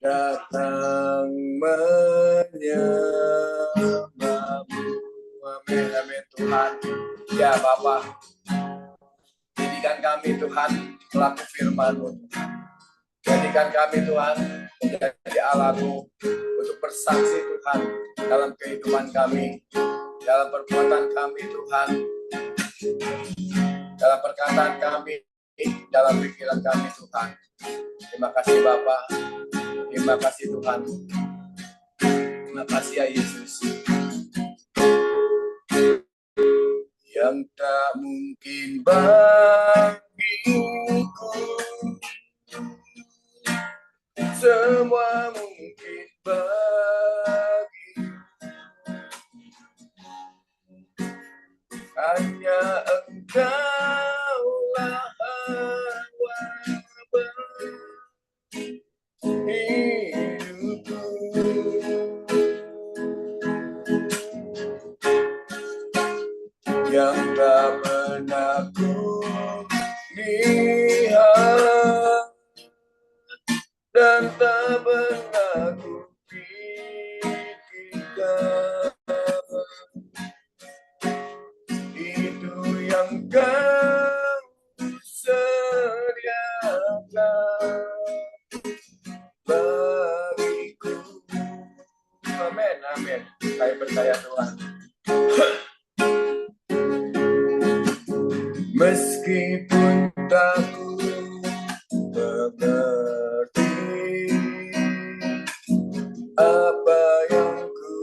datang menyembahmu. Amin, amin Tuhan. Ya Bapa, jadikan kami Tuhan pelaku firman-Mu. Jadikan kami Tuhan menjadi alatmu untuk bersaksi Tuhan dalam kehidupan kami, dalam perbuatan kami Tuhan, dalam perkataan kami, dalam pikiran kami Tuhan. Terima kasih Bapa, terima kasih Tuhan, terima kasih ya Yesus. Yang tak mungkin bagiku, semua mungkin bagimu. Hanya Engkaulah hidupku. Yang tak pernah ku lihat dan tak pernah ku pikirkan, itu yang Kau sediakan bagiku. Amin, amin. Saya percaya Tuhan. Meskipun tak ku mengerti apa yang ku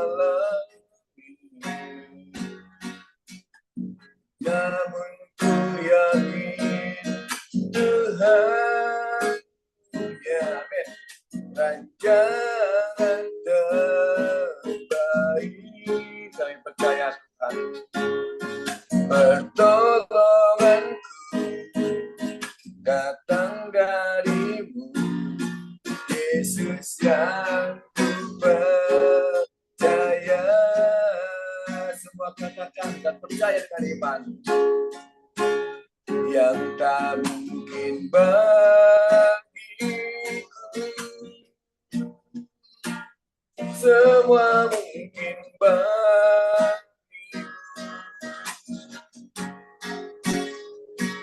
alami, namun ku yakin Tuhan, ya amin, rancangan terbaik. Kami percaya Tuhan. Pertolonganku datang dari-Mu, Yesus yang ku percaya. Semua katakan dan percaya dengan iman. Yang tak mungkin bagiku, semua mungkin bagimu.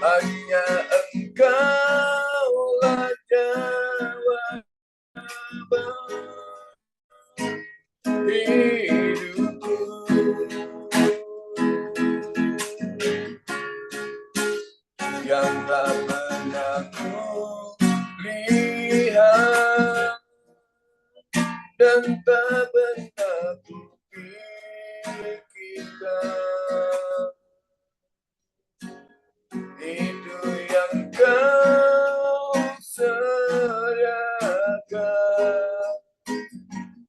Hanya Engkaulah jawaban hidupku. Yang tak pernah ku lihat dan tak pernah ku pikirkan, itu yang Kau sediakan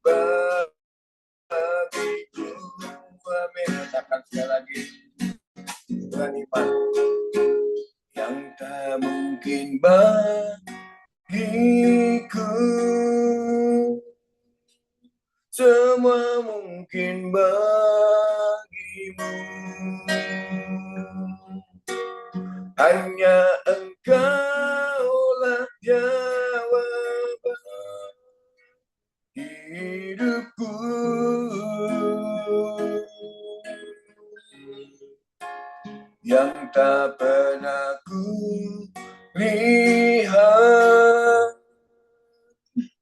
bagiku. Amin. Katakan sekali lagi dengan iman. Yang tak mungkin bagiku, semua mungkin bagimu. Hanya Engkaulah jawaban hidupku. Yang tak pernah ku lihat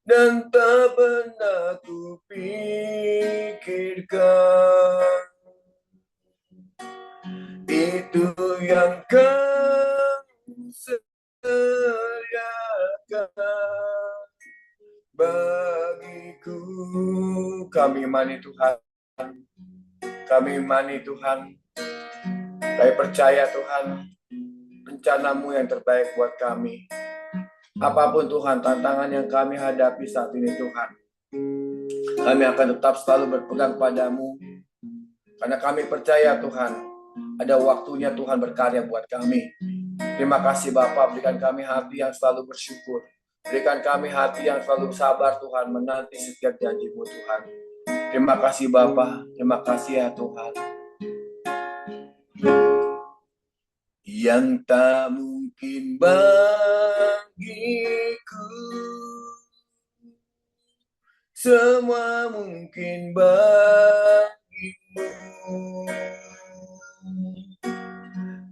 dan tak pernah ku pikirkan, itu yang Kau sediakan bagiku. Kami imani Tuhan, kami imani Tuhan, kami percaya Tuhan, rencana-Mu yang terbaik buat kami. Apapun Tuhan tantangan yang kami hadapi saat ini Tuhan, kami akan tetap selalu berpegang padamu, karena kami percaya Tuhan, ada waktunya Tuhan berkarya buat kami. Terima kasih Bapa, berikan kami hati yang selalu bersyukur, berikan kami hati yang selalu sabar Tuhan, menanti setiap janji-Mu Tuhan. Terima kasih Bapa, terima kasih ya Tuhan. Yang tak mungkin mungkin bagiku, semua mungkin bagimu.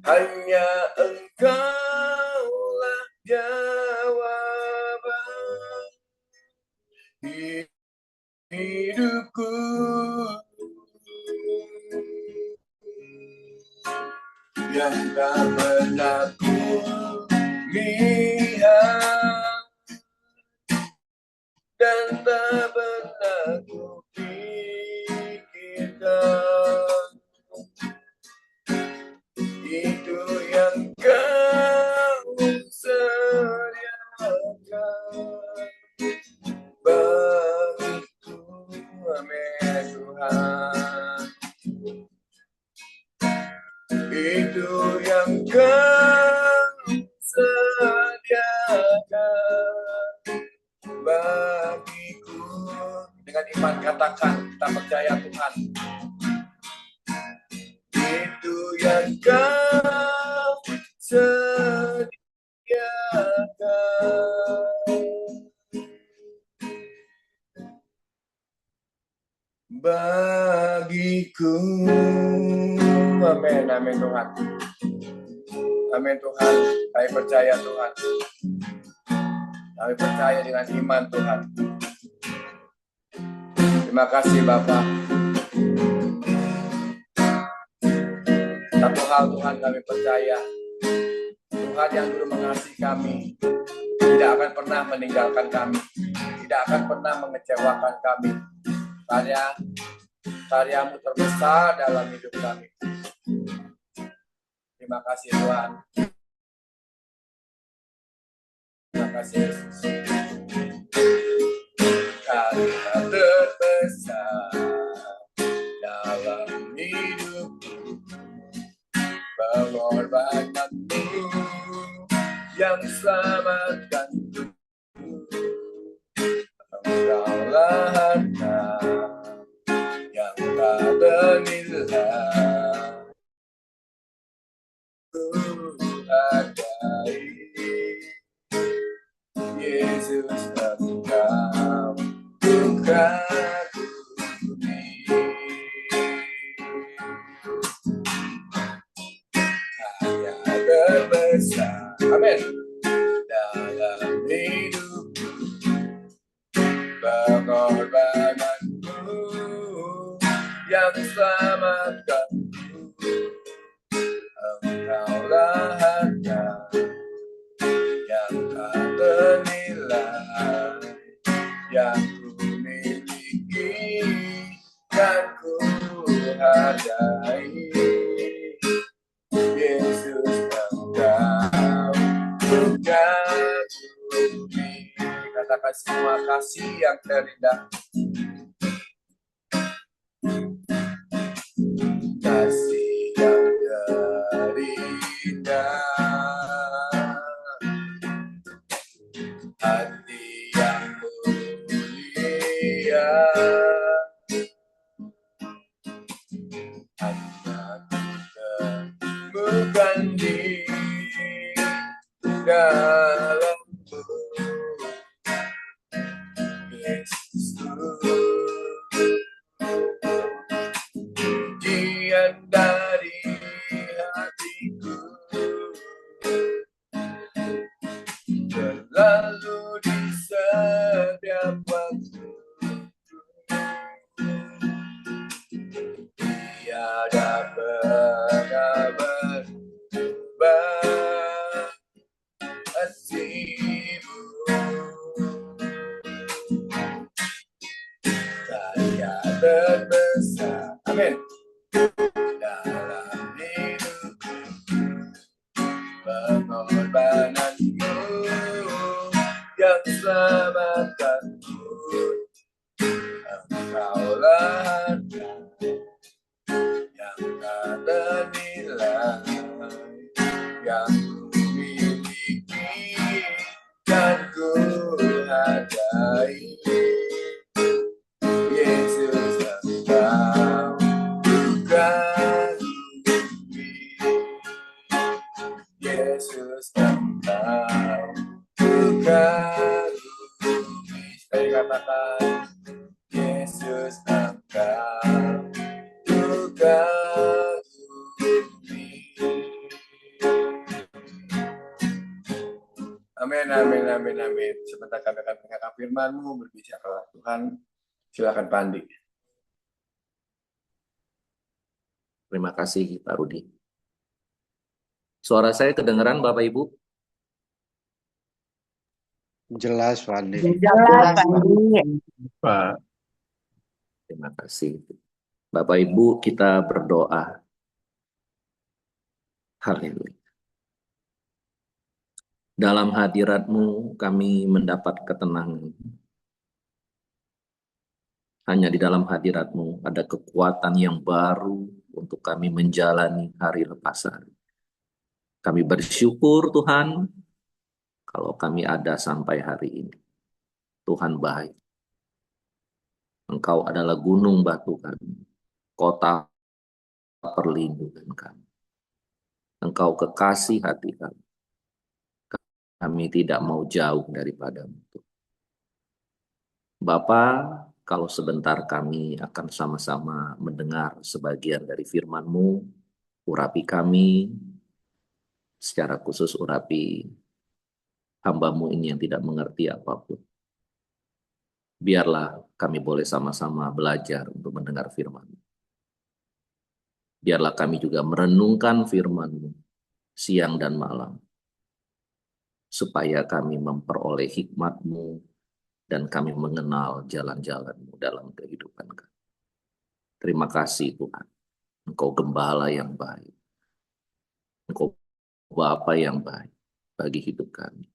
Hanya Engkaulah jawaban hidupku. Yang tak pernah ku lihat dan tak pernah ku pikirkan, itu yang Kau sediakan bagiku. Amin Tuhan. Itu yang Kau sediakan bagiku. Dengan iman katakan, kita percaya Tuhan. Itu yang Kau sediakan bagiku. Amin, amin Tuhan. Amin Tuhan, kami percaya Tuhan. Kami percaya dengan iman Tuhan. Terima kasih Bapak. Satu hal Tuhan kami percaya, Tuhan yang dulu mengasihi kami tidak akan pernah meninggalkan kami, tidak akan pernah mengecewakan kami. Karya-Mu terbesar dalam hidup kami. Terima kasih Tuhan. Terima kasih Yesus. Karya terbesar dalam hidupku, pengorbananmu yang selamatkanku. Engkaulah harta yang tak bernilai, ku hargai Yesus. Engkau ku kagumi, karya terbesar, amin, dalam hidupku, pengorbananmu yang selamatkanku. Engkaulah harta yang tak bernilai, yang ku miliki dan ku hargai. Yesus, Engkau ku kagumi. Katakan semua kasih yang terindah. Kasih yang terindah, hati yang mulia, hanya temukan di dalammu. Yesusku, pujian dari hatiku, selalu di setiap waktu. Tiada pernah berubah kasih-Mu. Karya terbesar, amin, dalam hidupku, pengorbananmu yang selamatkanku. Engkaulah harta yang tak ternilai, yang ku miliki dan ku hargai. Yesus, Engkau ku kagumi. Yesus, Engkau katakan, Yesus engkau juga bumi. Amin, amin, amin, amin. Sebentar kami akan mendengarkan firman-Mu, berbicara Tuhan. Silakan Pak Andi. Terima kasih Pak Rudi. Suara saya kedengaran Bapak Ibu? Jelas, Pak Andi. Jelas, Pak Andi. Pak. Terima kasih. Bapak Ibu, kita berdoa. Haleluya. Dalam hadirat-Mu kami mendapat ketenangan. Hanya di dalam hadirat-Mu ada kekuatan yang baru untuk kami menjalani hari lepas hari. Kami bersyukur Tuhan kalau kami ada sampai hari ini. Tuhan baik. Engkau adalah gunung batu kami, kota perlindungan kami. Engkau kekasih hati kami. Kami tidak mau jauh daripada-Mu. Bapa, kalau sebentar kami akan sama-sama mendengar sebagian dari firman-Mu, urapi kami, secara khusus urapi hamba-Mu ini yang tidak mengerti apapun. Biarlah kami boleh sama-sama belajar untuk mendengar firman-Mu. Biarlah kami juga merenungkan firman-Mu siang dan malam, supaya kami memperoleh hikmat-Mu dan kami mengenal jalan-jalan-Mu dalam kehidupan kami. Terima kasih Tuhan, Engkau gembala yang baik, Engkau Bapa yang baik bagi hidup kami.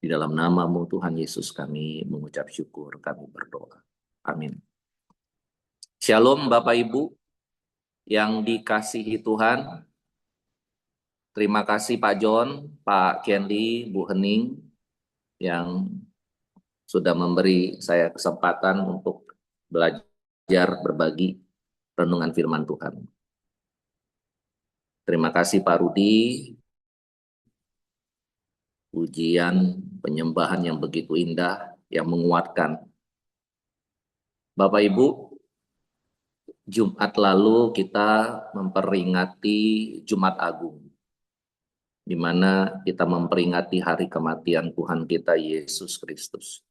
Di dalam nama-Mu Tuhan Yesus kami mengucap syukur, kami berdoa. Amin. Shalom Bapak Ibu yang dikasihi Tuhan. Terima kasih Pak John, Pak Kendi, Bu Hening yang sudah memberi saya kesempatan untuk belajar berbagi renungan firman Tuhan. Terima kasih Pak Rudi, pujian penyembahan yang begitu indah, yang menguatkan. Bapak Ibu, Jumat lalu kita memperingati Jumat Agung, di mana kita memperingati hari kematian Tuhan kita Yesus Kristus.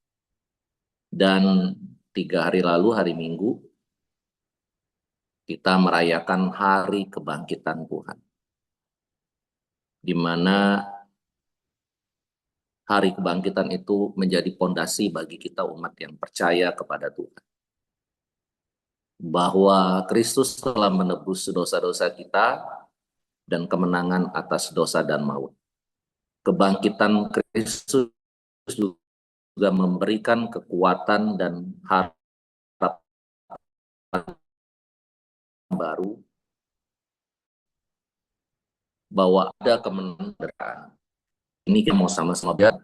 Dan 3 hari lalu, hari Minggu, kita merayakan hari kebangkitan Tuhan, di mana hari kebangkitan itu menjadi fondasi bagi kita umat yang percaya kepada Tuhan. Bahwa Kristus telah menebus dosa-dosa kita dan kemenangan atas dosa dan maut. Kebangkitan Kristus juga memberikan kekuatan dan harapan baru bahwa ada kemenangan. Ini kita mau sama-sama lihat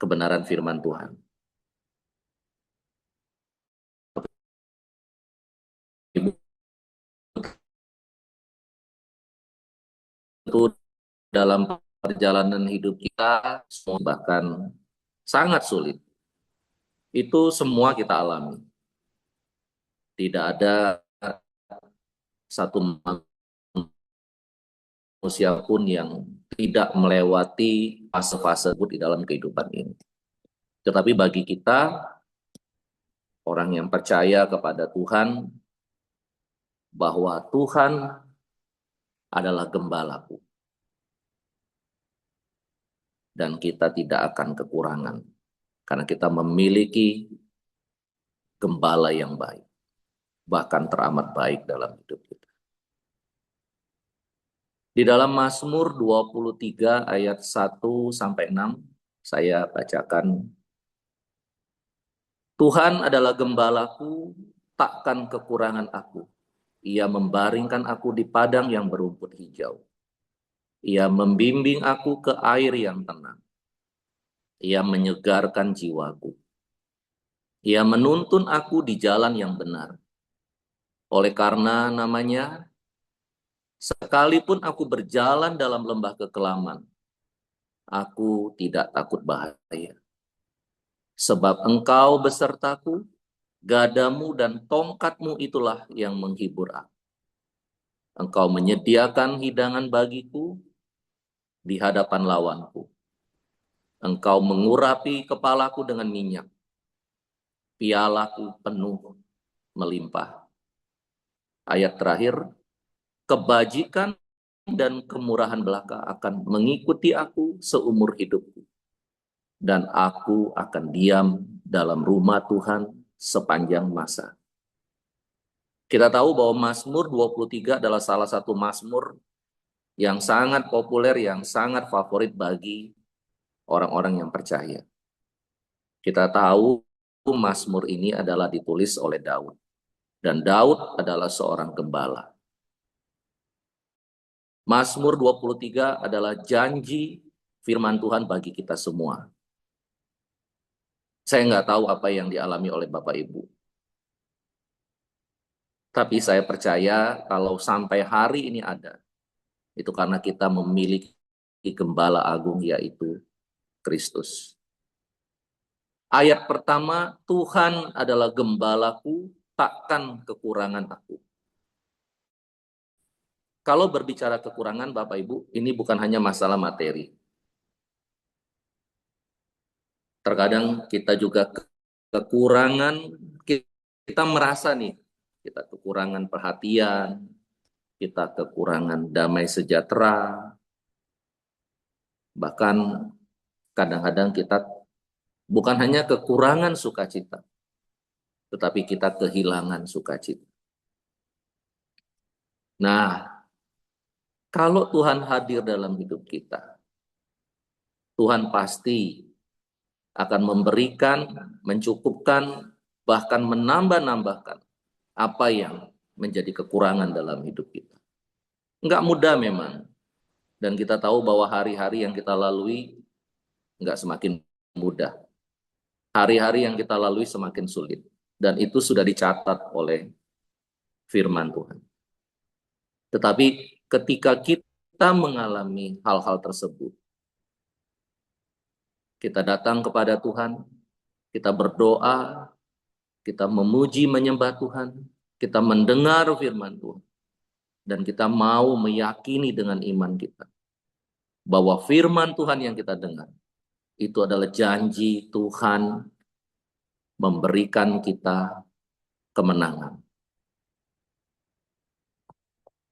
kebenaran firman Tuhan. Itu dalam perjalanan hidup kita, bahkan sangat sulit. Itu semua kita alami. Tidak ada satu manusia pun yang tidak melewati fase-fase di dalam kehidupan ini. Tetapi bagi kita, orang yang percaya kepada Tuhan, bahwa Tuhan adalah gembalaku. Dan kita tidak akan kekurangan. Karena kita memiliki gembala yang baik. Bahkan teramat baik dalam hidup kita. Di dalam Mazmur 23 ayat 1-6, saya bacakan. Tuhan adalah gembalaku, takkan kekurangan aku. Ia membaringkan aku di padang yang berumput hijau. Ia membimbing aku ke air yang tenang. Ia menyegarkan jiwaku. Ia menuntun aku di jalan yang benar. Oleh karena namanya, sekalipun aku berjalan dalam lembah kekelaman, aku tidak takut bahaya. Sebab engkau besertaku, gadamu dan tongkatmu itulah yang menghibur aku. Engkau menyediakan hidangan bagiku di hadapan lawanku. Engkau mengurapi kepalaku dengan minyak. Pialaku penuh melimpah. Ayat terakhir, kebajikan dan kemurahan belaka akan mengikuti aku seumur hidupku. Dan aku akan diam dalam rumah Tuhan sepanjang masa. Kita tahu bahwa Mazmur 23 adalah salah satu Mazmur yang sangat populer, yang sangat favorit bagi orang-orang yang percaya. Kita tahu Mazmur ini adalah ditulis oleh Daud. Dan Daud adalah seorang gembala. Mazmur 23 adalah janji firman Tuhan bagi kita semua. Saya nggak tahu apa yang dialami oleh Bapak Ibu. Tapi saya percaya kalau sampai hari ini ada, itu karena kita memiliki gembala agung, yaitu Kristus. Ayat pertama, Tuhan adalah gembalaku, takkan kekurangan aku. Kalau berbicara kekurangan, Bapak Ibu, ini bukan hanya masalah materi. Terkadang kita juga kekurangan, kita merasa nih, kita kekurangan perhatian, kita kekurangan damai sejahtera, bahkan kadang-kadang kita bukan hanya kekurangan sukacita, tetapi kita kehilangan sukacita. Nah, kalau Tuhan hadir dalam hidup kita, Tuhan pasti akan memberikan, mencukupkan, bahkan menambah-nambahkan apa yang menjadi kekurangan dalam hidup kita. Enggak mudah memang. Dan kita tahu bahwa hari-hari yang kita lalui enggak semakin mudah. Hari-hari yang kita lalui semakin sulit. Dan itu sudah dicatat oleh firman Tuhan. Tetapi ketika kita mengalami hal-hal tersebut, kita datang kepada Tuhan, kita berdoa, kita memuji menyembah Tuhan, kita mendengar firman Tuhan, dan kita mau meyakini dengan iman kita bahwa firman Tuhan yang kita dengar itu adalah janji Tuhan memberikan kita kemenangan.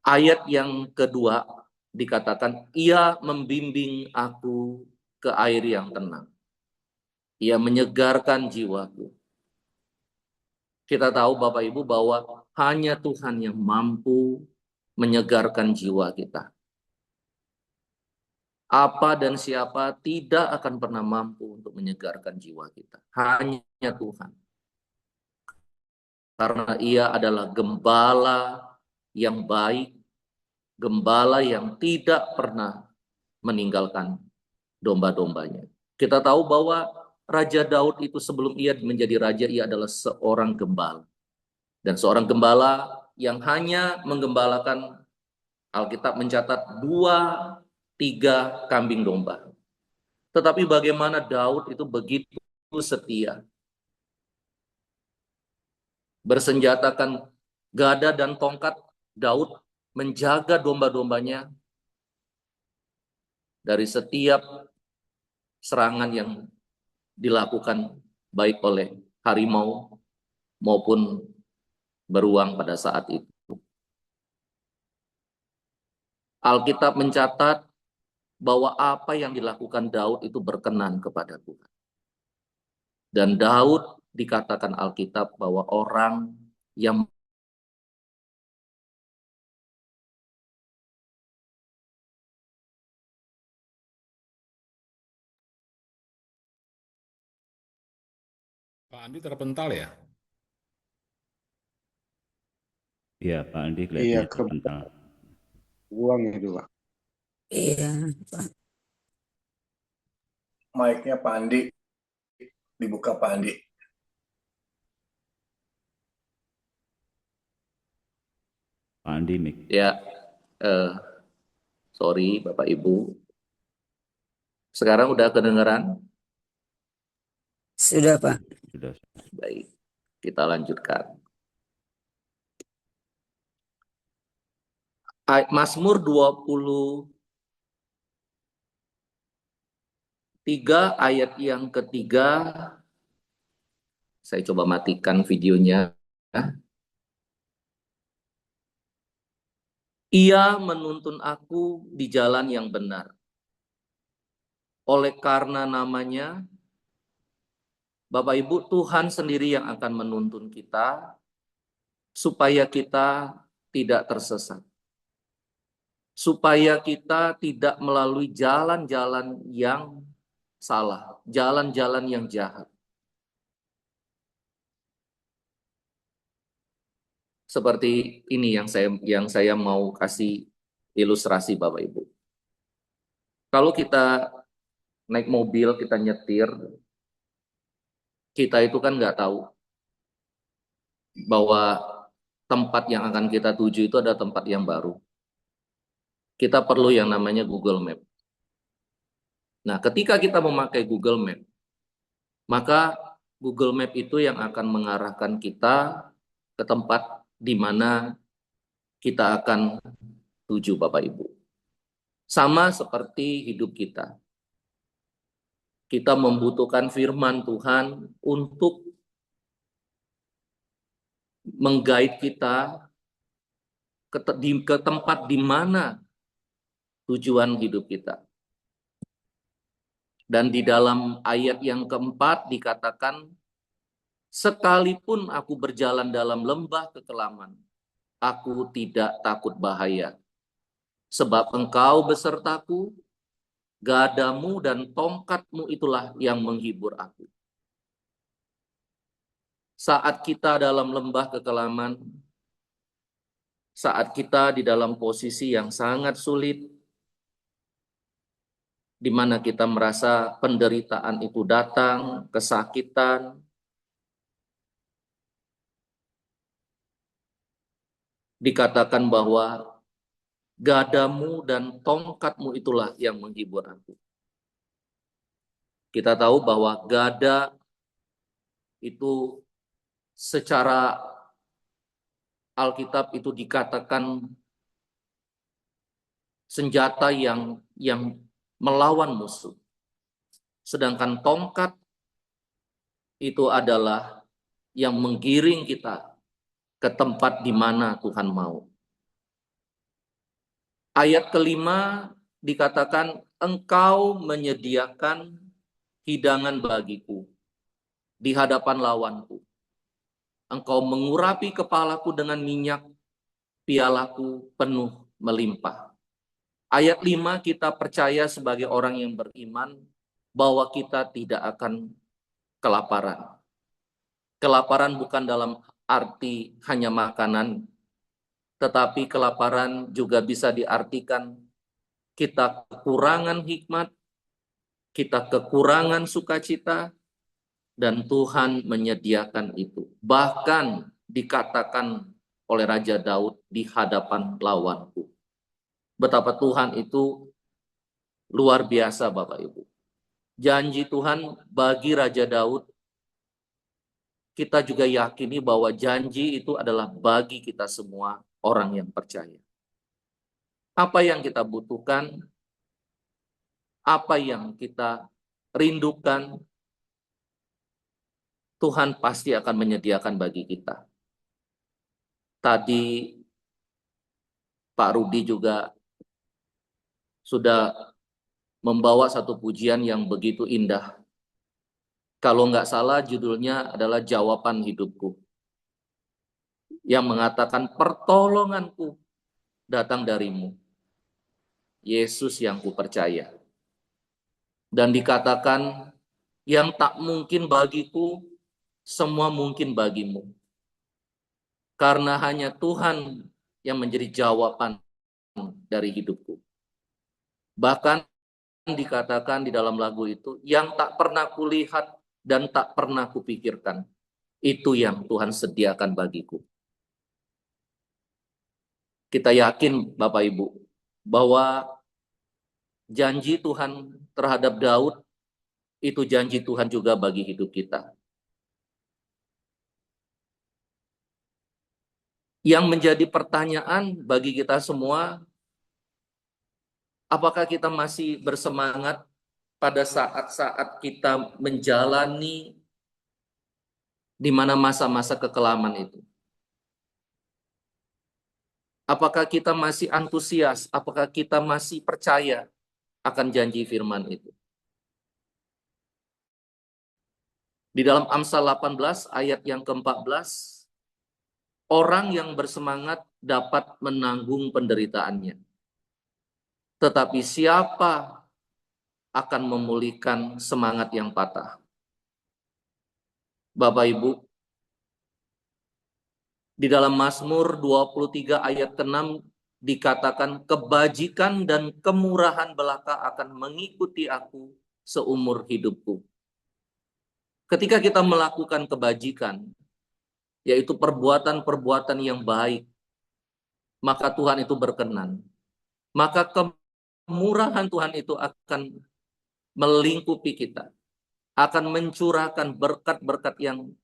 Ayat yang kedua dikatakan, ia membimbing aku ke air yang tenang. Ia menyegarkan jiwaku. Kita tahu Bapak Ibu bahwa hanya Tuhan yang mampu menyegarkan jiwa kita. Apa dan siapa tidak akan pernah mampu untuk menyegarkan jiwa kita. Hanya Tuhan. Karena ia adalah gembala yang baik, gembala yang tidak pernah meninggalkan domba-dombanya. Kita tahu bahwa Raja Daud itu sebelum ia menjadi raja, ia adalah seorang gembala. Dan seorang gembala yang hanya menggembalakan, Alkitab mencatat 2-3 kambing domba. Tetapi bagaimana Daud itu begitu setia. Bersenjatakan gada dan tongkat, Daud menjaga domba-dombanya dari setiap serangan yang dilakukan baik oleh harimau maupun beruang pada saat itu. Alkitab mencatat bahwa apa yang dilakukan Daud itu berkenan kepada Tuhan. Dan Daud dikatakan Alkitab bahwa orang yang Pak Andi terpental ya? Iya, Pak Andi Iya, kelihatannya terpental. uang itu, Pak. Iya, Pak. Mic-nya Pak Andi, dibuka Pak Andi. Pak Andi, mic. ya sorry Bapak Ibu. Sekarang udah kedengeran? Sudah, Pak. Sudah. Baik, kita lanjutkan. Mazmur 23 ayat yang ketiga. Saya coba matikan videonya. Ia menuntun aku di jalan yang benar. Oleh karena namanya, Bapak Ibu, Tuhan sendiri yang akan menuntun kita supaya kita tidak tersesat. Supaya kita tidak melalui jalan-jalan yang salah, jalan-jalan yang jahat. Seperti ini yang saya mau kasih ilustrasi Bapak Ibu. Kalau kita naik mobil, kita nyetir, kita itu kan nggak tahu bahwa tempat yang akan kita tuju itu ada tempat yang baru. Kita perlu yang namanya Google Map. Nah, ketika kita memakai Google Map, maka Google Map itu yang akan mengarahkan kita ke tempat di mana kita akan tuju Bapak Ibu. Sama seperti hidup kita. Kita membutuhkan firman Tuhan untuk menggait kita ke tempat di mana tujuan hidup kita. Dan di dalam ayat yang keempat dikatakan, sekalipun aku berjalan dalam lembah kekelaman, aku tidak takut bahaya. Sebab engkau besertaku, gadamu dan tongkatmu itulah yang menghibur aku. Saat kita dalam lembah kekelaman, saat kita di dalam posisi yang sangat sulit, di mana kita merasa penderitaan itu datang, kesakitan, dikatakan bahwa gadamu dan tongkatmu itulah yang menghibur aku. Kita tahu bahwa gada itu secara Alkitab itu dikatakan senjata yang melawan musuh. Sedangkan tongkat itu adalah yang menggiring kita ke tempat di mana Tuhan mau. Ayat kelima dikatakan, engkau menyediakan hidangan bagiku di hadapan lawanku. Engkau mengurapi kepalaku dengan minyak, pialaku penuh melimpah. Ayat 5 kita percaya sebagai orang yang beriman bahwa kita tidak akan kelaparan. Kelaparan bukan dalam arti hanya makanan, tetapi kelaparan juga bisa diartikan kita kekurangan hikmat, kita kekurangan sukacita, dan Tuhan menyediakan itu. Bahkan dikatakan oleh Raja Daud di hadapan lawanku. Betapa Tuhan itu luar biasa Bapak Ibu. Janji Tuhan bagi Raja Daud, kita juga yakini bahwa janji itu adalah bagi kita semua orang yang percaya. Apa yang kita butuhkan, apa yang kita rindukan, Tuhan pasti akan menyediakan bagi kita. Tadi Pak Rudi juga sudah membawa satu pujian yang begitu indah. Kalau nggak salah judulnya adalah Jawaban Hidupku. Yang mengatakan pertolonganku datang darimu. Yesus yang kupercaya. Dan dikatakan yang tak mungkin bagiku, semua mungkin bagimu. Karena hanya Tuhan yang menjadi jawaban dari hidupku. Bahkan dikatakan di dalam lagu itu, yang tak pernah kulihat dan tak pernah kupikirkan, itu yang Tuhan sediakan bagiku. Kita yakin Bapak Ibu, bahwa janji Tuhan terhadap Daud Itu janji Tuhan juga bagi hidup kita. Yang menjadi pertanyaan bagi kita semua, apakah kita masih bersemangat pada saat-saat kita menjalani di mana masa-masa kekelaman itu? Apakah kita masih antusias? Apakah kita masih percaya akan janji firman itu? Di dalam Amsal 18 ayat yang ke-14, orang yang bersemangat dapat menanggung penderitaannya. Tetapi siapa akan memulihkan semangat yang patah? Bapak Ibu, di dalam Mazmur 23 ayat ke-6 dikatakan kebajikan dan kemurahan belaka akan mengikuti aku seumur hidupku. Ketika kita melakukan kebajikan, yaitu perbuatan-perbuatan yang baik, maka Tuhan itu berkenan. Maka kemurahan Tuhan itu akan melingkupi kita, akan mencurahkan berkat-berkat yang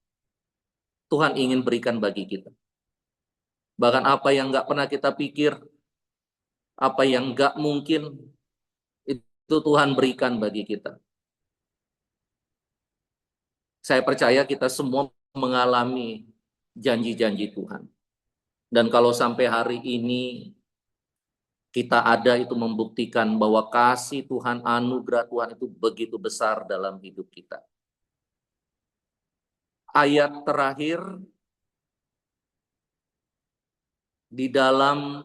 Tuhan ingin berikan bagi kita. Bahkan apa yang nggak pernah kita pikir, apa yang nggak mungkin, itu Tuhan berikan bagi kita. Saya percaya kita semua mengalami janji-janji Tuhan. Dan kalau sampai hari ini kita ada, itu membuktikan bahwa kasih Tuhan, anugerah Tuhan itu begitu besar dalam hidup kita. Ayat terakhir di dalam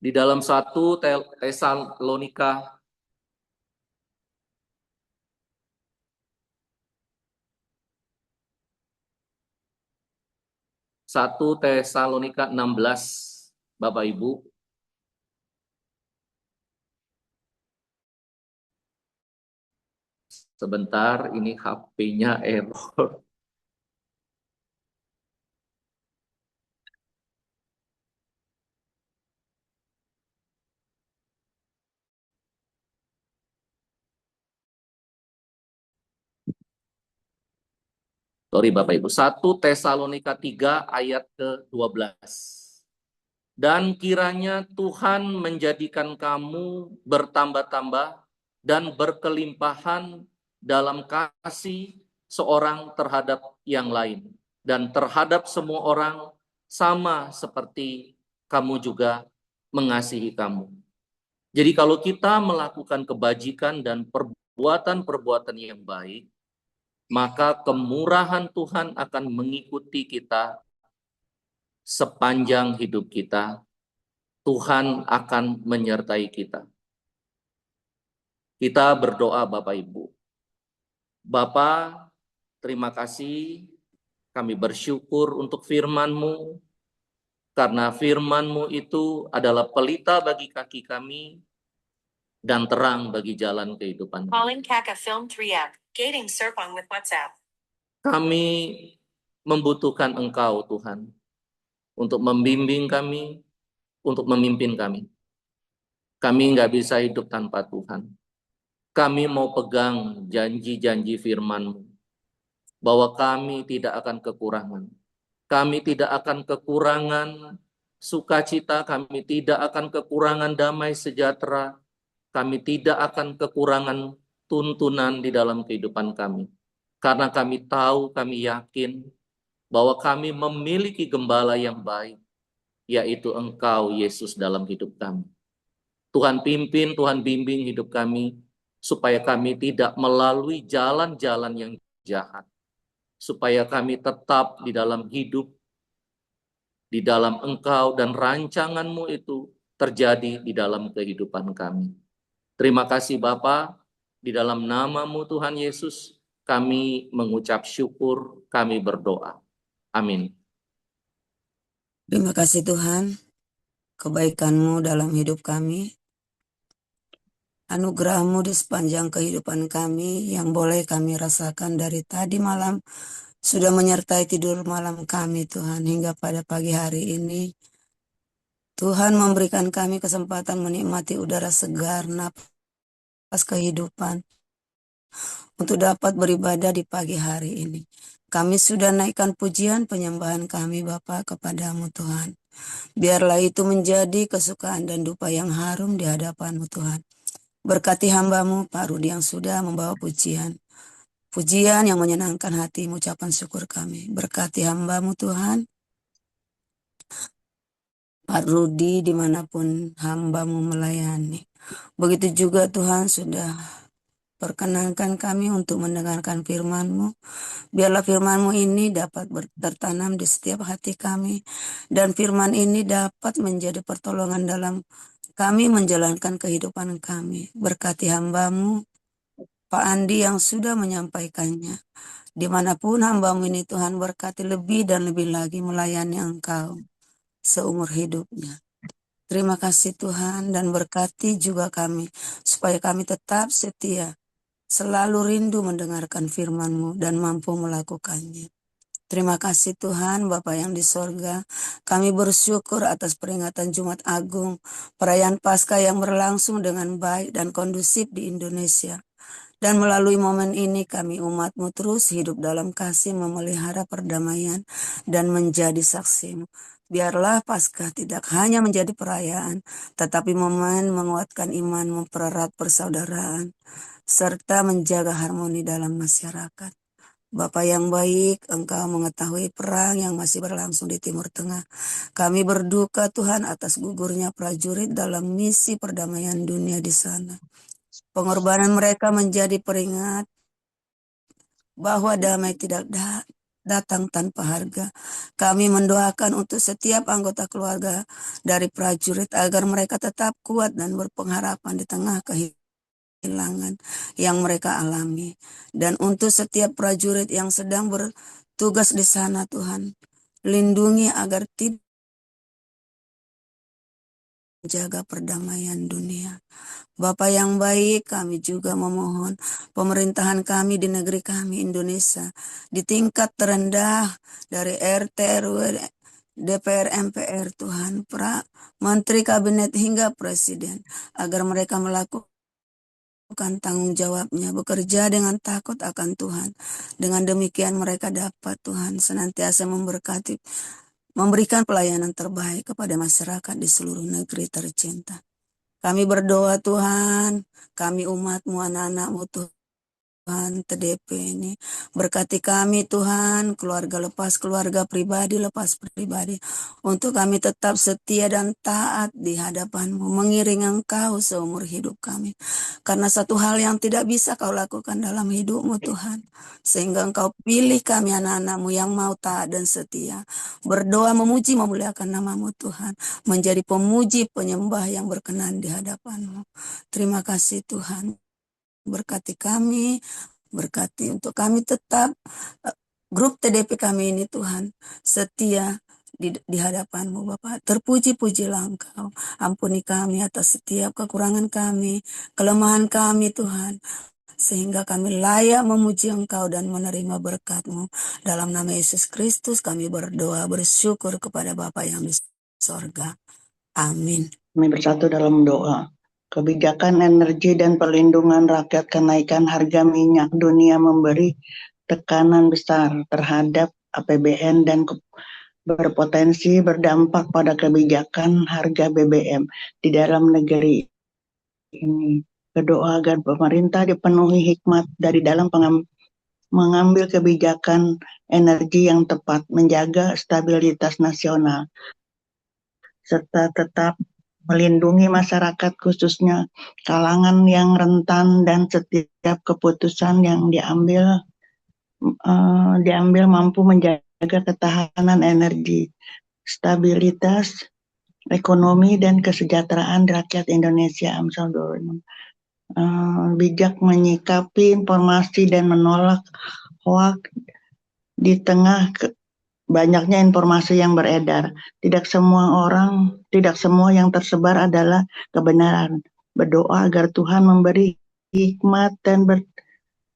Di dalam 1 Tesalonika 16, Bapak Ibu. Sebentar, ini HP-nya error. Sorry Bapak Ibu, 1 Tesalonika 3 ayat ke-12. Dan kiranya Tuhan menjadikan kamu bertambah-tambah dan berkelimpahan dalam kasih seorang terhadap yang lain, dan terhadap semua orang sama seperti kamu juga mengasihi kamu. Jadi kalau kita melakukan kebajikan dan perbuatan-perbuatan yang baik, maka kemurahan Tuhan akan mengikuti kita sepanjang hidup kita. Tuhan akan menyertai kita. Kita berdoa Bapak Ibu. Bapa, terima kasih, kami bersyukur untuk firman-Mu, karena firman-Mu itu adalah pelita bagi kaki kami dan terang bagi jalan kehidupan. Kami membutuhkan Engkau Tuhan, untuk membimbing kami, untuk memimpin kami. Kami nggak bisa hidup tanpa Tuhan. Kami mau pegang janji-janji firman-Mu, bahwa kami tidak akan kekurangan. Kami tidak akan kekurangan sukacita, kami tidak akan kekurangan damai sejahtera, kami tidak akan kekurangan tuntunan di dalam kehidupan kami. Karena kami tahu, kami yakin bahwa kami memiliki gembala yang baik, yaitu Engkau, Yesus, dalam hidup kami. Tuhan pimpin, Tuhan bimbing hidup kami, supaya kami tidak melalui jalan-jalan yang jahat, supaya kami tetap di dalam hidup, di dalam Engkau, dan rancangan-Mu itu terjadi di dalam kehidupan kami. Terima kasih Bapa, di dalam nama-Mu Tuhan Yesus, kami mengucap syukur, kami berdoa. Amin. Terima kasih Tuhan, kebaikan-Mu dalam hidup kami, anugerah-Mu di sepanjang kehidupan kami yang boleh kami rasakan dari tadi malam, sudah menyertai tidur malam kami Tuhan hingga pada pagi hari ini. Tuhan memberikan kami kesempatan menikmati udara segar, napas kehidupan, untuk dapat beribadah di pagi hari ini. Kami sudah naikkan pujian penyembahan kami Bapa kepadamu Tuhan. Biarlah itu menjadi kesukaan dan dupa yang harum di hadapanmu Tuhan. Berkati hambamu Pak Rudi yang sudah membawa pujian. Pujian yang menyenangkan hatimu, ucapan syukur kami. Berkati hambamu Tuhan. Pak Rudi dimanapun hambamu melayani. Begitu juga Tuhan sudah perkenankan kami untuk mendengarkan firman-Mu. Biarlah firman-Mu ini dapat tertanam di setiap hati kami. Dan firman ini dapat menjadi pertolongan dalam kami menjalankan kehidupan kami. Berkati hamba-Mu, Pak Andi yang sudah menyampaikannya. Dimanapun hamba-Mu ini Tuhan berkati lebih dan lebih lagi melayani Engkau seumur hidupnya. Terima kasih Tuhan dan berkati juga kami supaya kami tetap setia, selalu rindu mendengarkan firman-Mu dan mampu melakukannya. Terima kasih Tuhan Bapa yang di sorga. Kami bersyukur atas peringatan Jumat Agung, perayaan Paskah yang berlangsung dengan baik dan kondusif di Indonesia. Dan melalui momen ini kami umat-Mu terus hidup dalam kasih, memelihara perdamaian dan menjadi saksi-Mu. Biarlah Paskah tidak hanya menjadi perayaan, tetapi momen menguatkan iman, mempererat persaudaraan, serta menjaga harmoni dalam masyarakat. Bapa yang baik, Engkau mengetahui perang yang masih berlangsung di Timur Tengah. Kami berduka Tuhan atas gugurnya prajurit dalam misi perdamaian dunia di sana. Pengorbanan mereka menjadi peringat bahwa damai tidak datang tanpa harga. Kami mendoakan untuk setiap anggota keluarga dari prajurit agar mereka tetap kuat dan berpengharapan di tengah kehilangan yang mereka alami. Dan untuk setiap prajurit yang sedang bertugas di sana Tuhan, lindungi agar tidak menjaga perdamaian dunia. Bapa yang baik, kami juga memohon pemerintahan kami di negeri kami Indonesia di tingkat terendah dari RT, RW, DPR, MPR Tuhan, Menteri Kabinet hingga Presiden, agar mereka melakukan tanggung jawabnya, bekerja dengan takut akan Tuhan. Dengan demikian mereka dapat Tuhan senantiasa memberkati, memberikan pelayanan terbaik kepada masyarakat di seluruh negeri tercinta. Kami berdoa Tuhan, kami umat-Mu, anak-anak-Mu Tuhan, TDP ini. Berkati kami Tuhan, keluarga lepas keluarga, pribadi lepas pribadi. Untuk kami tetap setia dan taat di hadapan-Mu, mengiring Engkau seumur hidup kami. Karena satu hal yang tidak bisa Kau lakukan dalam hidup-Mu Tuhan. Sehingga Engkau pilih kami anak-anak-Mu yang mau taat dan setia. Berdoa memuji memuliakan nama-Mu Tuhan. Menjadi pemuji penyembah yang berkenan di hadapan-Mu. Terima kasih Tuhan. Berkati kami, berkati untuk kami tetap grup TDP kami ini Tuhan setia di hadapan-Mu Bapa. Terpuji-pujilah Engkau. Ampuni kami atas setiap kekurangan kami, kelemahan kami Tuhan. Sehingga kami layak memuji Engkau dan menerima berkat-Mu. Dalam nama Yesus Kristus kami berdoa, bersyukur kepada Bapa yang di sorga. Amin. Kami bersatu dalam doa. Kebijakan energi dan perlindungan rakyat, kenaikan harga minyak dunia memberi tekanan besar terhadap APBN dan berpotensi berdampak pada kebijakan harga BBM di dalam negeri ini. Berdoa agar pemerintah dipenuhi hikmat dari dalam mengambil kebijakan energi yang tepat, menjaga stabilitas nasional, serta tetap melindungi masyarakat khususnya kalangan yang rentan, dan setiap keputusan yang diambil mampu menjaga ketahanan energi, stabilitas ekonomi dan kesejahteraan rakyat Indonesia. Bijak menyikapi informasi dan menolak hoak di tengah banyaknya informasi yang beredar. Tidak semua yang tersebar adalah kebenaran. Berdoa agar Tuhan memberi hikmat dan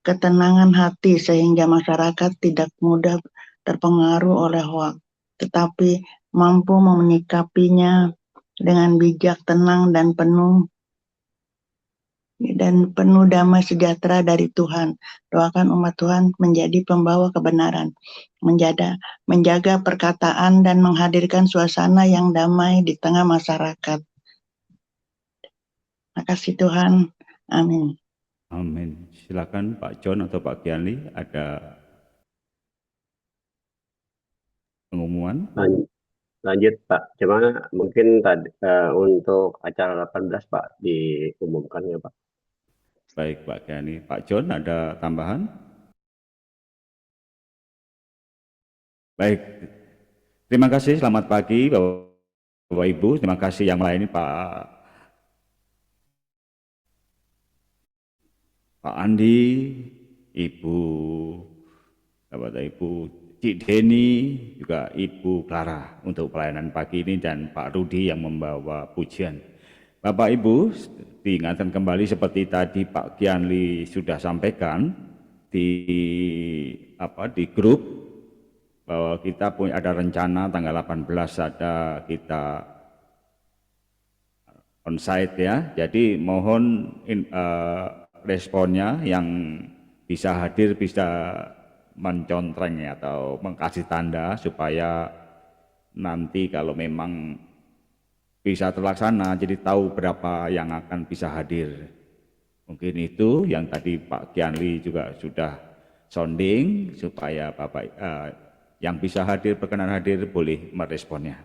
ketenangan hati sehingga masyarakat tidak mudah terpengaruh oleh hoak, tetapi mampu menyikapinya dengan bijak, tenang, dan penuh damai sejahtera dari Tuhan. Doakan umat Tuhan menjadi pembawa kebenaran, menjaga perkataan dan menghadirkan suasana yang damai di tengah masyarakat. Makasih Tuhan. Amin. Amin. Silakan Pak John atau Pak Gianli, ada pengumuman? Lanjut Pak, cuma mungkin tadi untuk acara 18 Pak diumumkan ya Pak. Baik Pak Gianli. Pak John, ada tambahan? Baik. Terima kasih, selamat pagi Bapak Ibu. Terima kasih yang melayani Pak Andi, Ibu Cik Deni, juga Ibu Clara untuk pelayanan pagi ini, dan Pak Rudi yang membawa pujian. Bapak Ibu, diingatkan kembali seperti tadi Pak Gianli sudah sampaikan di grup, bahwa kita punya ada rencana tanggal 18 ada kita onsite ya. Jadi mohon responnya yang bisa hadir bisa mencontreng atau mengkasih tanda supaya nanti kalau memang bisa terlaksana jadi tahu berapa yang akan bisa hadir. Mungkin itu yang tadi Pak Gianli juga sudah sounding supaya Bapak yang bisa hadir, berkenan hadir boleh meresponnya.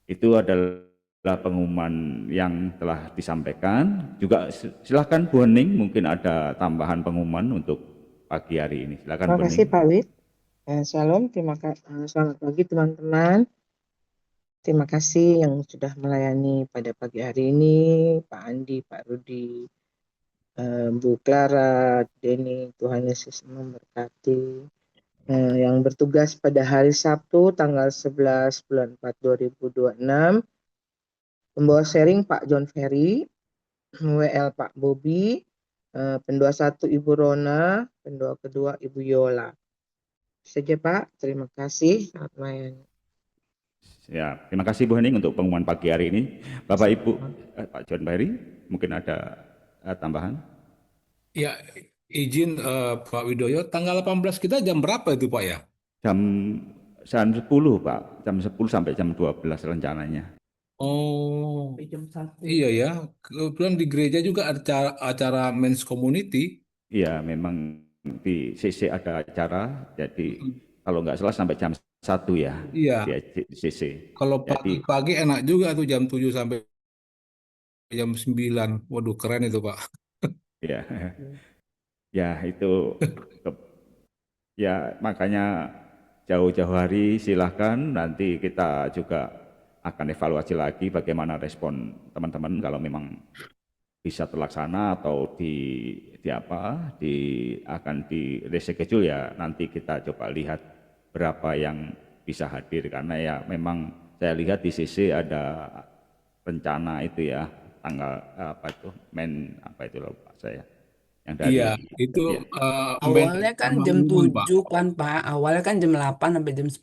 Itu adalah pengumuman yang telah disampaikan. Juga silakan Bu Hening, mungkin ada tambahan pengumuman untuk pagi hari ini. Silakan. Terima kasih Pak Wid. Shalom, selamat pagi teman-teman. Terima kasih yang sudah melayani pada pagi hari ini, Pak Andi, Pak Rudi, Bu Clara, Denny. Tuhan Yesus memberkati. Yang bertugas pada hari Sabtu tanggal 11 bulan 4 2026, pembawa sharing Pak John Ferry, WL Pak Bobi, pendua 1 Ibu Rona, pendua kedua Ibu Yola. Saja Pak, terima kasih. Selamat melayani. Ya, terima kasih Bu Hening untuk pengumuman pagi hari ini. Bapak Ibu, Pak John Ferry, mungkin ada tambahan? Ya, izin Pak Widoyo, tanggal 18 kita jam berapa itu Pak ya? Jam 10 Pak, jam 10 sampai jam 12 rencananya. Oh, iya ya. Kebetulan di gereja juga ada acara Men's Community. Iya, memang di CC ada acara, jadi kalau nggak salah sampai jam 1 ya. Iya. Di CC. Kalau pagi-pagi enak juga tuh jam 7 sampai jam 9. Waduh, keren itu Pak. Ya, ya itu ya makanya jauh-jauh hari silahkan, nanti kita juga akan evaluasi lagi bagaimana respon teman-teman kalau memang bisa terlaksana atau akan di reschedule ya, nanti kita coba lihat berapa yang bisa hadir, karena ya memang saya lihat di CC ada rencana itu ya, tanggal lupa saya yang dari itu ya. Awalnya kan jam 7 kan Pak, awalnya kan jam 8 sampai jam 10.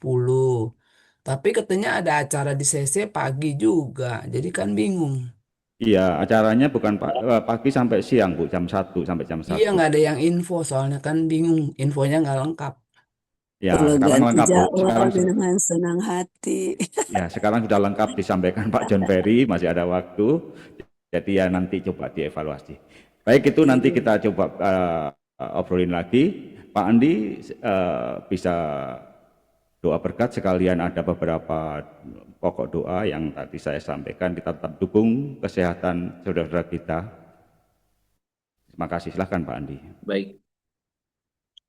Tapi katanya ada acara di CC pagi juga, jadi kan bingung. Iya, acaranya bukan pagi sampai siang Bu, jam 1 sampai jam 1. Iya, nggak ada yang info, soalnya kan bingung, infonya nggak lengkap. Ya, sekarang lengkap Bu. Sekarang dengan senang hati. Ya, sekarang sudah lengkap disampaikan Pak John Ferry, masih ada waktu. Jadi ya nanti coba dievaluasi. Baik, itu nanti kita coba obrolin lagi. Pak Andi bisa doa berkat sekalian, ada beberapa pokok doa yang tadi saya sampaikan. Kita tetap dukung kesehatan saudara-saudara kita. Terima kasih, silahkan Pak Andi. Baik,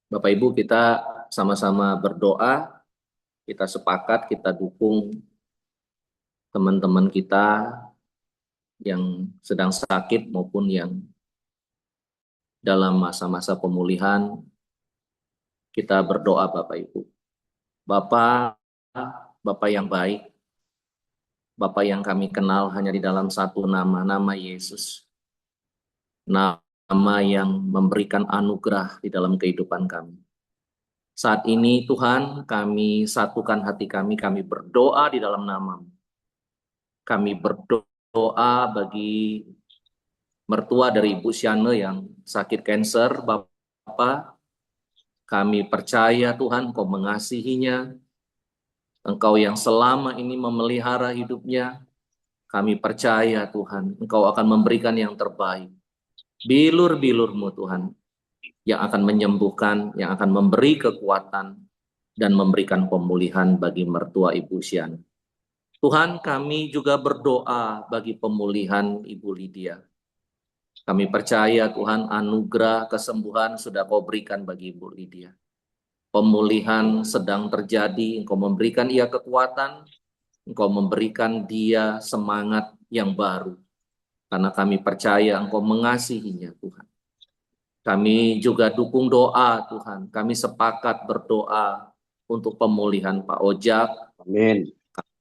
Bapak Ibu, kita sama-sama berdoa, kita sepakat, kita dukung teman-teman kita yang sedang sakit maupun yang dalam masa-masa pemulihan. Kita berdoa Bapak Ibu. Bapak yang baik, Bapak yang kami kenal hanya di dalam satu nama Yesus. Nama yang memberikan anugerah di dalam kehidupan kami. Saat ini Tuhan, kami satukan hati kami berdoa di dalam nama-Mu. Kami berdoa bagi mertua dari Ibu Siane yang sakit kanker, Bapak. Kami percaya Tuhan Engkau mengasihinya, Engkau yang selama ini memelihara hidupnya. Kami percaya Tuhan, Engkau akan memberikan yang terbaik. Bilur-bilur-Mu Tuhan, yang akan menyembuhkan, yang akan memberi kekuatan, dan memberikan pemulihan bagi mertua Ibu Sian. Tuhan, kami juga berdoa bagi pemulihan Ibu Lydia. Kami percaya Tuhan, anugerah kesembuhan sudah Kau berikan bagi Ibu Lydia. Pemulihan sedang terjadi, Engkau memberikan ia kekuatan, Engkau memberikan dia semangat yang baru. Karena kami percaya Engkau mengasihinya Tuhan. Kami juga dukung doa Tuhan. Kami sepakat berdoa untuk pemulihan Pak Ojak. Amin.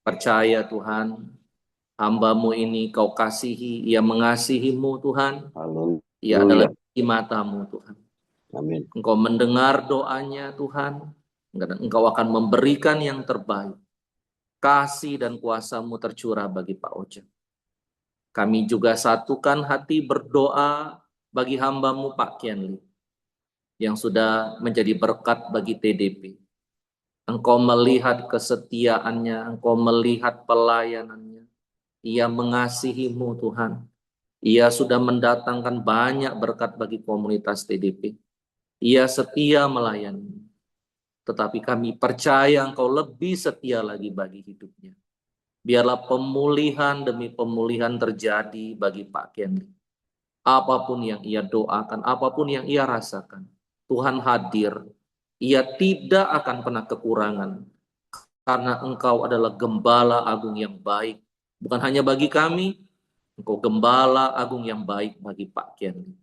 Percaya Tuhan, hamba-Mu ini Kau kasihi, ia mengasihi-Mu Tuhan. Ia adalah di mata-Mu Tuhan. Amin. Engkau mendengar doanya Tuhan, dan Engkau akan memberikan yang terbaik. Kasih dan kuasa-Mu tercurah bagi Pak Ojak. Kami juga satukan hati berdoa bagi hamba-Mu Pak Kienli, yang sudah menjadi berkat bagi TDP. Engkau melihat kesetiaannya, Engkau melihat pelayanannya. Ia mengasihi-Mu Tuhan. Ia sudah mendatangkan banyak berkat bagi komunitas TDP. Ia setia melayani. Tetapi kami percaya Engkau lebih setia lagi bagi hidupnya. Biarlah pemulihan demi pemulihan terjadi bagi Pak Kenli. Apapun yang ia doakan, apapun yang ia rasakan, Tuhan hadir. Ia tidak akan pernah kekurangan. Karena Engkau adalah gembala agung yang baik. Bukan hanya bagi kami, Engkau gembala agung yang baik bagi Pak Kenli.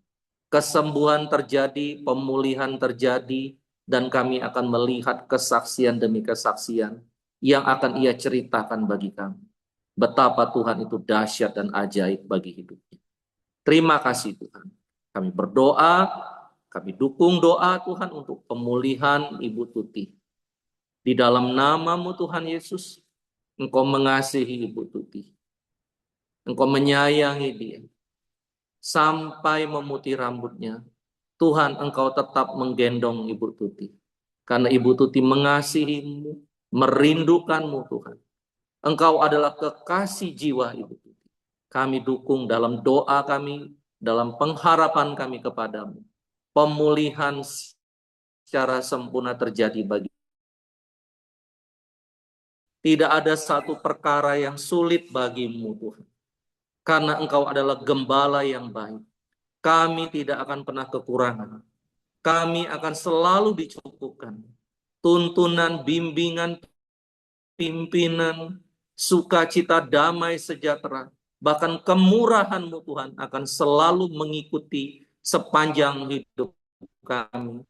Kesembuhan terjadi, pemulihan terjadi, dan kami akan melihat kesaksian demi kesaksian yang akan ia ceritakan bagi kami. Betapa Tuhan itu dahsyat dan ajaib bagi hidupnya. Terima kasih Tuhan. Kami berdoa, kami dukung doa Tuhan untuk pemulihan Ibu Tuti. Di dalam nama-Mu Tuhan Yesus, Engkau mengasihi Ibu Tuti. Engkau menyayangi dia. Sampai memutih rambutnya, Tuhan Engkau tetap menggendong Ibu Tuti. Karena Ibu Tuti mengasihi-Mu, merindukan-Mu Tuhan. Engkau adalah kekasih jiwa Ibu Tuti. Kami dukung dalam doa kami, dalam pengharapan kami kepadamu. Pemulihan secara sempurna terjadi bagi. Tidak ada satu perkara yang sulit bagimu Tuhan. Karena Engkau adalah gembala yang baik. Kami tidak akan pernah kekurangan. Kami akan selalu dicukupkan. Tuntunan, bimbingan, pimpinan, sukacita, damai, sejahtera, bahkan kemurahan-Mu Tuhan akan selalu mengikuti sepanjang hidup kami.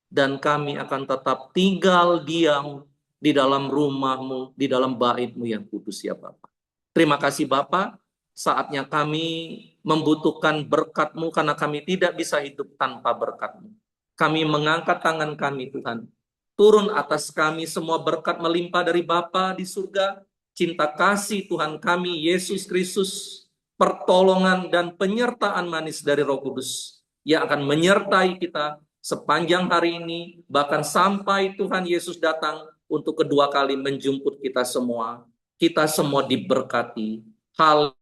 Dan kami akan tetap tinggal diam di dalam rumah-Mu, di dalam bait-Mu yang kudus ya Bapak. Terima kasih Bapak, saatnya kami membutuhkan berkat-Mu karena kami tidak bisa hidup tanpa berkat-Mu. Kami mengangkat tangan kami Tuhan. Turun atas kami semua berkat melimpah dari Bapa di surga, cinta kasih Tuhan kami Yesus Kristus, pertolongan dan penyertaan manis dari Roh Kudus yang akan menyertai kita sepanjang hari ini, bahkan sampai Tuhan Yesus datang untuk kedua kali menjemput kita semua. Kita semua diberkati. Haleluya.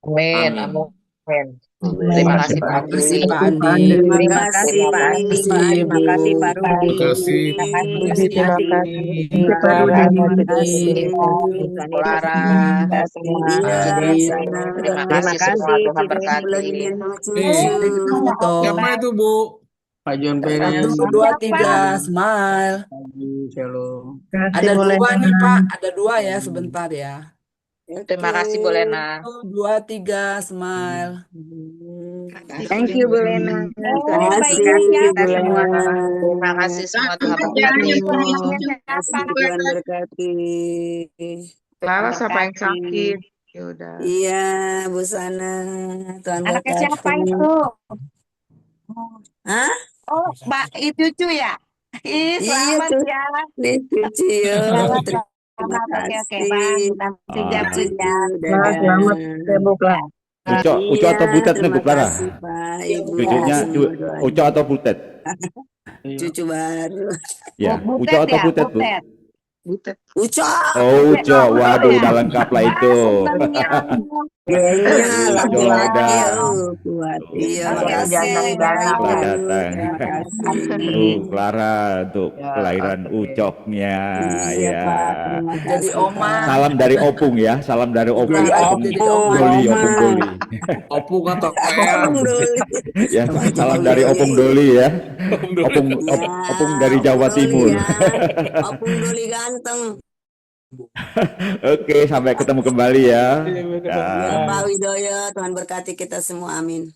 Amin. Amin. Amin. Amin. Terima kasih Pak Terima kasih Andi. Pak Andi. Terima Terima kasih kasih Pak Andi. Terima kasih Terima Pak kasih Pak Rudi. Terima Rudi. kasih. Terima kasih Budi, Pak terima Andi. kasih Pak Pak Rudi. Rudi. Terima Terima kasih kasih. Pak Kolara. Terima Semua kasih. Iya, adik-adik. iya. Terima Terima kasih semua. kasih Tuhan Cici berkati. Belajar Nih, cucu. Foto. siapa itu Bu? Pak John Ferry. 1, 2, 3, smile. Pagi, shalom. Terima kasih Ada boleh. 2 nih Pak, ada 2 ya sebentar ya. Terima kasih Bu Lena. 2, 3, smile. Thank you Bu Lena. Tuhan Terima Yesus kasih berkati kita Bu semua. Lena. Terima kasih semua. Tuhan berkati. Terima kasih Tuhan berkati. Clara siapa yang sakit? Ya udah. Iya, Bu Sana. Tuhan Anaknya siapa berkati. itu? Hah? Oh, Mbak itu cucu ya? Ih, Iya selamat tuh, ya. nih cucu yo. Selamat, Terima selamat. Oke, kasih. Bang. Nanti Ya jalan cucu, ya. Nah, selamat ya dadah. Bu Clara. Uco Iya, atau Butet nih Bu terima Clara? kasih Pak, Ibu, Cucunya semua Uco doanya. atau Butet? Cucu baru. Ya, Uco Butet atau ya, Butet Bu? Butet. Butet. Uco, Oh Uco, Oh, Uco waduh ya. udah lengkap lah Wah, itu. seneng ya. gengnya Uco laki-laki udah. kuat. Iya, Luar Oke, biasa. makasih oke. Pak Ibu. Selamat datang. Terima kasih. Clara untuk kelahiran Ucoknya Iya ya. Pak, terima Jadi kasih oma. Pak. Salam dari Opung ya, salam dari Opung. Jadi Opung jadi oma Doli, oma. Opung Doli. Opung atau Opung Eyang? Doli. Ya, Pak salam Jokowi dari Doli. Opung Doli ya. Opung Doli. Opung Ya, Opung dari Opung Jawa Doli Timur. ya. Opung Doli ganteng. Oke, sampai ketemu kembali ya. Ya Dah. Pak Widoyo, Tuhan berkati kita semua, amin.